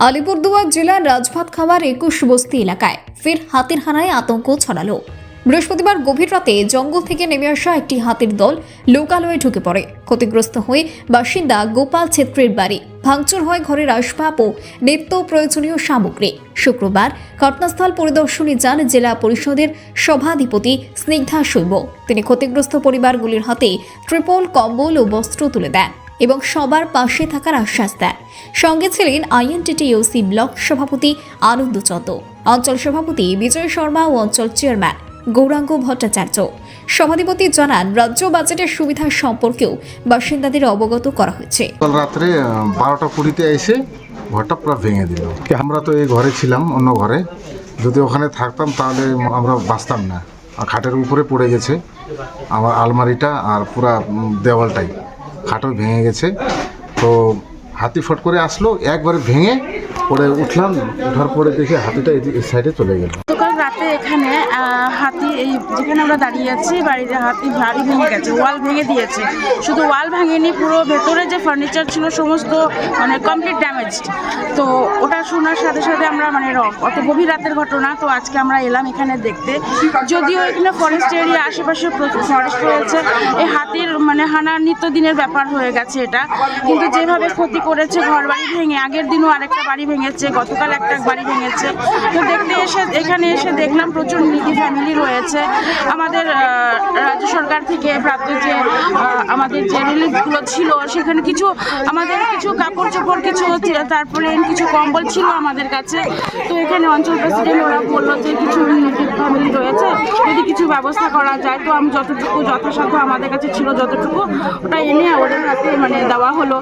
আলিপুরদুয়ার জেলার রাজভাতখাওয়ার ২১ বস্তি এলাকায় ফের হাতির হানায় আতঙ্ক ছড়ালো। বৃহস্পতিবার গভীর রাতে জঙ্গল থেকে নেমে আসা একটি হাতির দল লোকালয়ে ঢুকে পড়ে। ক্ষতিগ্রস্ত হয়ে বাসিন্দা গোপাল ছেত্রীর বাড়ি ভাঙচুর হয় ঘরের আসবাব ও নিত্য প্রয়োজনীয় সামগ্রী। শুক্রবার ঘটনাস্থল পরিদর্শনে যান জেলা পরিষদের সভাধিপতি স্নিগ্ধা শৈব। তিনি ক্ষতিগ্রস্ত পরিবারগুলির হাতে ত্রিপল, কম্বল ও বস্ত্র তুলে দেন এবং সবার পাশে থাকার আশ্বাস দেন। সঙ্গে ছিলেন আইএনটিটিইউসি ব্লক সভাপতি আনন্দ চন্দ, অঞ্চল সভাপতি বিজয় শর্মা ও অঞ্চল চেয়ারম্যান গৌরাঙ্গ ভট্টাচার্য। সভাধিপতি জানান, রাজ্য বাজেটের সুবিধা সম্পর্কেও বাসিন্দাদের অবগত করা হয়েছে। কাল রাত্রে 12টা 20-তে এসে ঘরটা পুরো ভেঙে দিল। আমরা তো এই ঘরে ছিলাম, অন্য ঘরে। যদি ওখানে থাকতাম তাহলে আমরা বাঁচতাম না। আর খাটের উপরে পড়ে গেছে আমার আলমারিটা আর পুরা দেওয়ালটাই, খাটও ভেঙে গেছে। তো হাতি ফট করে আসলো, একবারে ভেঙে পরে উঠলাম, ওঠার পরে দেখি হাতিটা এই সাইডে চলে গেল। গতকাল রাতে এখানে হাতি, এই যেখানে আমরা দাঁড়িয়ে আছি বাড়িতে, হাতি বাড়ি ভেঙে গেছে, ওয়াল ভেঙে দিয়েছে। শুধু ওয়াল ভাঙেনি, পুরো ভেতরে যে ফার্নিচার ছিল সমস্ত মানে কমপ্লিট ড্যামেজ। তো ওটা শোনার সাথে সাথে আমরা অত গভীর রাতের ঘটনা, তো আজকে আমরা এলাম এখানে দেখতে। যদিও এখানে ফরেস্ট এরিয়া, আশেপাশে প্রচুর ফরেস্ট রয়েছে, এই হাতির হানার নিত্যদিনের ব্যাপার হয়ে গেছে এটা। কিন্তু যেভাবে ক্ষতি করেছে, ঘর বাড়ি ভেঙে, আগের দিনও আরেকটা বাড়ি ভেঙেছে, গতকাল একটা বাড়ি ভেঙেছে। তো দেখতে এসে এখানে এসে দেখলাম প্রচুর নিডি ফ্যামিলি রয়েছে। আমাদের রাজ্য সরকার থেকে প্রাপ্ত যে আমাদের যে রিলিফগুলো ছিল, সেখানে কিছু আমাদের কিছু কাপড় চোপড়, কিছু তারপরে কিছু কম্বল ছিল আমাদের কাছে। তো এখানে অঞ্চল প্রেসিডেন্ট ওরা বললো যে কিছু নিডি ফ্যামিলি রয়েছে, যদি কিছু ব্যবস্থা করা যায়। তো আমি যতটুকু যথাসাধ্য আমাদের কাছে ছিল, যতটুকু ওটা এনে ওদের হাতে দেওয়া হলো।